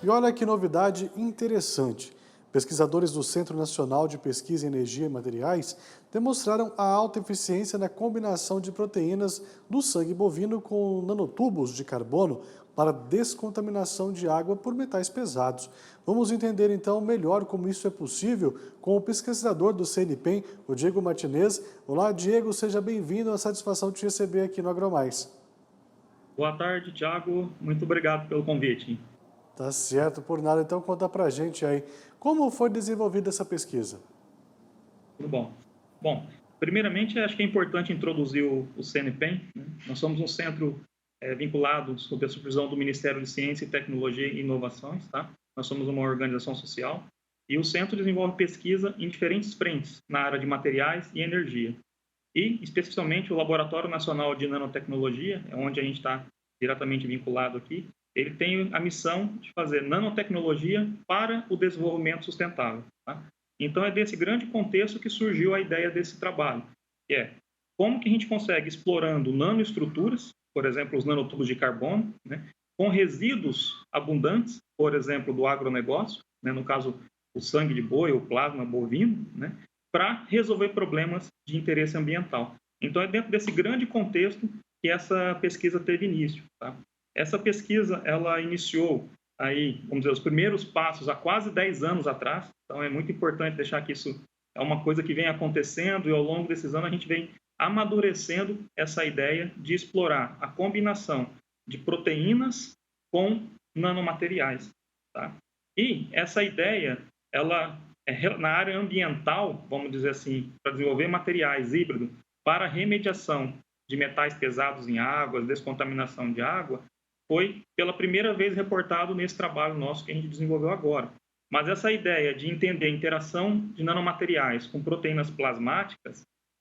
E olha que novidade interessante. Pesquisadores do Centro Nacional de Pesquisa em Energia e Materiais demonstraram a alta eficiência na combinação de proteínas do sangue bovino com nanotubos de carbono para descontaminação de água por metais pesados. Vamos entender então melhor como isso é possível com o pesquisador do CNPEM, o Diego Martinez. Olá, Diego, seja bem-vindo. É uma satisfação te receber aqui no AgroMais. Boa tarde, Thiago. Muito obrigado pelo convite. Tá certo, por nada. Então conta pra gente aí, como foi desenvolvida essa pesquisa? Tudo bom? Bom, primeiramente, acho que é importante introduzir o CNPEM, né? Nós somos um centro vinculado sob a supervisão do Ministério de Ciência, Tecnologia e Inovações, tá? Nós somos uma organização social e o centro desenvolve pesquisa em diferentes frentes na área de materiais e energia. E, especificamente, o Laboratório Nacional de Nanotecnologia, é onde a gente está diretamente vinculado aqui, ele tem a missão de fazer nanotecnologia para o desenvolvimento sustentável. Tá? Então, é desse grande contexto que surgiu a ideia desse trabalho, que é como que a gente consegue, explorando nanoestruturas, por exemplo, os nanotubos de carbono, né, com resíduos abundantes, por exemplo, do agronegócio, né, no caso, o sangue de boi, o plasma bovino, né, para resolver problemas de interesse ambiental. Então, é dentro desse grande contexto que essa pesquisa teve início. Tá? Essa pesquisa, ela iniciou aí, vamos dizer, os primeiros passos há quase 10 anos atrás. Então, é muito importante deixar que isso é uma coisa que vem acontecendo e ao longo desses anos a gente vem amadurecendo essa ideia de explorar a combinação de proteínas com nanomateriais. Tá? E essa ideia, ela na área ambiental, vamos dizer assim, para desenvolver materiais híbridos para remediação de metais pesados em águas, descontaminação de água, foi pela primeira vez reportado nesse trabalho nosso que a gente desenvolveu agora. Mas essa ideia de entender a interação de nanomateriais com proteínas plasmáticas,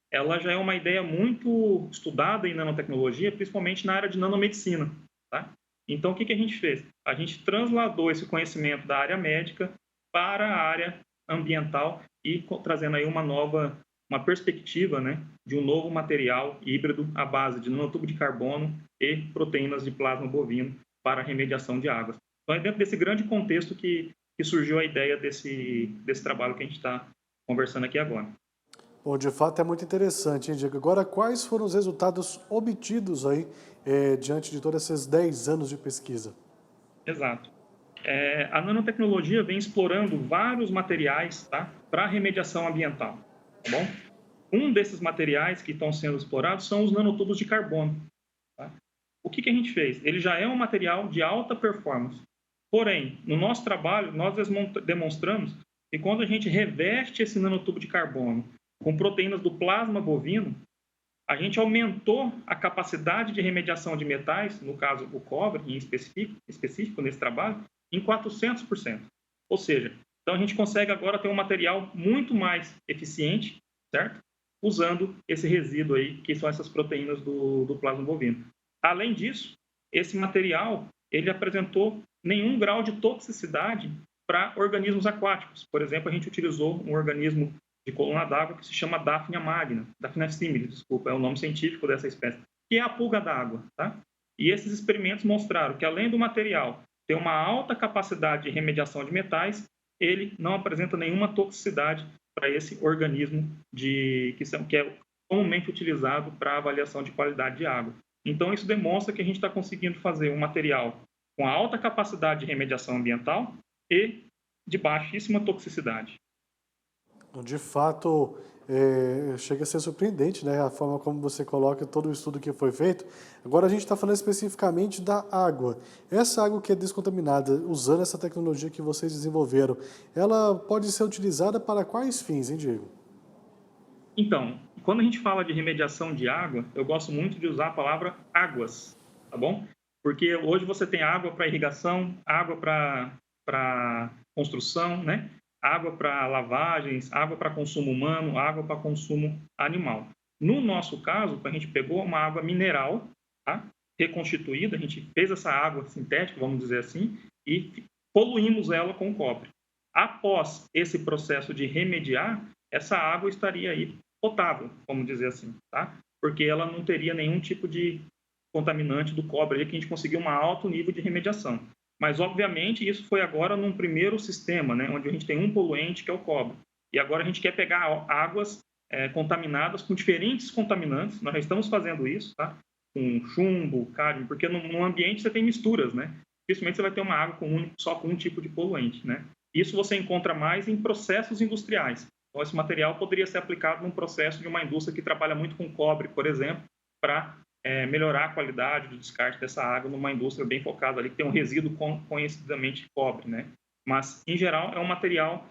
ela já é uma ideia muito estudada em nanotecnologia, principalmente na área de nanomedicina. Tá? Então, o que a gente fez? A gente transladou esse conhecimento da área médica para a área ambiental e trazendo aí uma perspectiva, né, de um novo material híbrido à base de nanotubo de carbono e proteínas de plasma bovino para a remediação de águas. Então, é dentro desse grande contexto que surgiu a ideia desse trabalho que a gente está conversando aqui agora. Bom, de fato é muito interessante, hein, Diego? Agora, quais foram os resultados obtidos aí, diante de todos esses 10 anos de pesquisa? Exato. A nanotecnologia vem explorando vários materiais, tá, para remediação ambiental. Tá bom? Um desses materiais que estão sendo explorados são os nanotubos de carbono. Tá? O que a gente fez? Ele já é um material de alta performance. Porém, no nosso trabalho, nós demonstramos que quando a gente reveste esse nanotubo de carbono com proteínas do plasma bovino, a gente aumentou a capacidade de remediação de metais, no caso o cobre em específico nesse trabalho, em 400%. Ou seja, então a gente consegue agora ter um material muito mais eficiente, certo? Usando esse resíduo aí, que são essas proteínas do plasma bovino. Além disso, esse material, ele apresentou nenhum grau de toxicidade para organismos aquáticos. Por exemplo, a gente utilizou um organismo de coluna d'água que se chama Daphnia magna, Daphnia similis, desculpa, é o nome científico dessa espécie, que é a pulga d'água, tá? E esses experimentos mostraram que além do material ter uma alta capacidade de remediação de metais, ele não apresenta nenhuma toxicidade para esse organismo que é comumente utilizado para avaliação de qualidade de água. Então, isso demonstra que a gente está conseguindo fazer um material com alta capacidade de remediação ambiental e de baixíssima toxicidade. De fato, chega a ser surpreendente, né, a forma como você coloca todo o estudo que foi feito. Agora a gente está falando especificamente da água. Essa água que é descontaminada, usando essa tecnologia que vocês desenvolveram, ela pode ser utilizada para quais fins, hein, Diego? Então, quando a gente fala de remediação de água, eu gosto muito de usar a palavra águas, tá bom? Porque hoje você tem água para irrigação, água para construção, né? Água para lavagens, água para consumo humano, água para consumo animal. No nosso caso, a gente pegou uma água mineral, tá? Reconstituída, a gente fez essa água sintética, vamos dizer assim, e poluímos ela com cobre. Após esse processo de remediar, essa água estaria aí potável, vamos dizer assim, tá? Porque ela não teria nenhum tipo de contaminante do cobre ali, que a gente conseguiu um alto nível de remediação. Mas, obviamente, isso foi agora num primeiro sistema, né, onde a gente tem um poluente, que é o cobre. E agora a gente quer pegar águas contaminadas com diferentes contaminantes, nós já estamos fazendo isso, tá? Com chumbo, cádmio, porque no ambiente você tem misturas, né? Dificilmente você vai ter uma água só com um tipo de poluente, né? Isso você encontra mais em processos industriais. Então, esse material poderia ser aplicado num processo de uma indústria que trabalha muito com cobre, por exemplo, para melhorar a qualidade do descarte dessa água numa indústria bem focada ali, que tem um resíduo conhecidamente cobre, né? Mas, em geral, é um material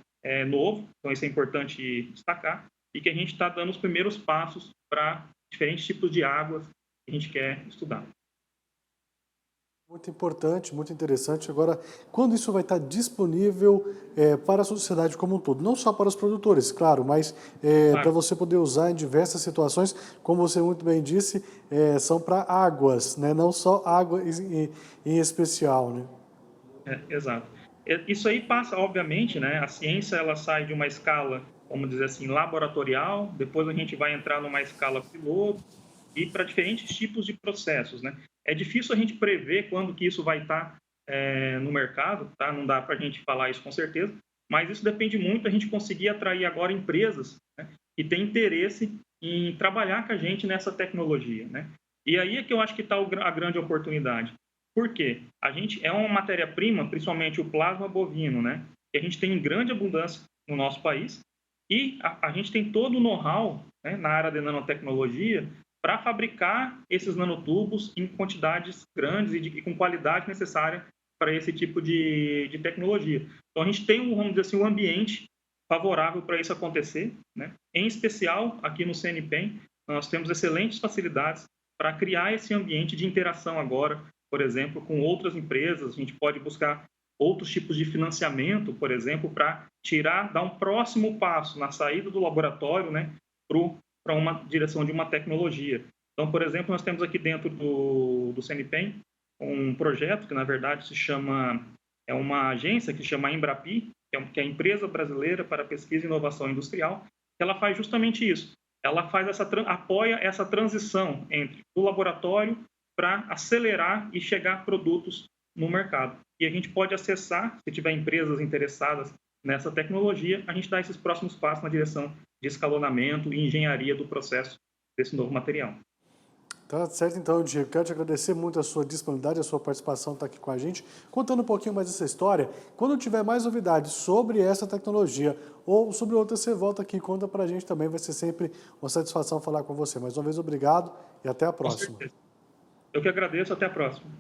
novo, então isso é importante destacar, e que a gente está dando os primeiros passos para diferentes tipos de águas que a gente quer estudar. Muito importante, muito interessante. Agora, quando isso vai estar disponível para a sociedade como um todo? Não só para os produtores, claro, mas para Claro. você poder usar em diversas situações, como você muito bem disse, são para águas, né? Não só água em especial, né? Exato. Isso aí passa, obviamente, né? A ciência ela sai de uma escala, vamos dizer assim, laboratorial, depois a gente vai entrar numa escala piloto e para diferentes tipos de processos, né? É difícil a gente prever quando que isso vai estar no mercado, tá? Não dá para a gente falar isso com certeza, mas isso depende muito da gente conseguir atrair agora empresas, né, que têm interesse em trabalhar com a gente nessa tecnologia, né? E aí é que eu acho que está a grande oportunidade. Por quê? A gente é uma matéria-prima, principalmente o plasma bovino, né? Que a gente tem em grande abundância no nosso país e a gente tem todo o know-how, né, na área de nanotecnologia para fabricar esses nanotubos em quantidades grandes e com qualidade necessária para esse tipo de tecnologia. Então, a gente tem, vamos dizer assim, um ambiente favorável para isso acontecer, né? Em especial, aqui no CNPEM, nós temos excelentes facilidades para criar esse ambiente de interação agora, por exemplo, com outras empresas. A gente pode buscar outros tipos de financiamento, por exemplo, para dar um próximo passo na saída do laboratório, né, para uma direção de uma tecnologia. Então, por exemplo, nós temos aqui dentro do CNPEM um projeto que, na verdade, é uma agência que chama Embrapi, que é a Empresa Brasileira para Pesquisa e Inovação Industrial, que ela faz justamente isso. Ela apoia essa transição entre o laboratório para acelerar e chegar a produtos no mercado. E a gente pode acessar, se tiver empresas interessadas nessa tecnologia, a gente dá esses próximos passos na direção de escalonamento e engenharia do processo desse novo material. Tá certo, então, Diego. Quero te agradecer muito a sua disponibilidade, a sua participação estar aqui com a gente, contando um pouquinho mais dessa história. Quando tiver mais novidades sobre essa tecnologia ou sobre outra, você volta aqui e conta para a gente também. Vai ser sempre uma satisfação falar com você. Mais uma vez, obrigado e até a Com próxima. certeza. Eu que agradeço. Até a próxima.